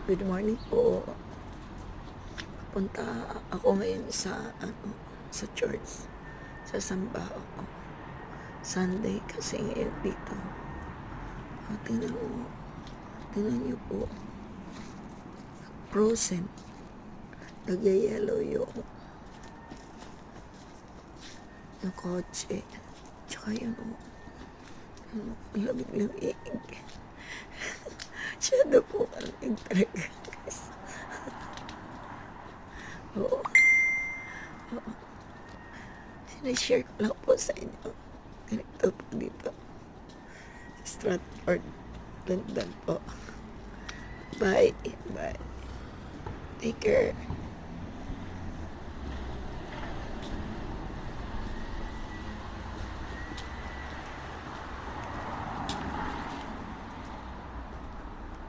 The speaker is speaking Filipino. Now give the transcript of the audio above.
Good morning po. Papunta ako ngayon sa sa church. Sasamba ako. Sunday kasi ngayon dito. Tingnan mo. Tingnan niyo po. Frozen. Nagyayelo yung kotse. Tsaka yun o. Lamig-lamig. Shadow po kalamig talaga, guys. Oo. Oo. Sinashare ko lang po sa inyo. Ganito po dito. Sa Stratford, London po. Bye. Bye. Take care.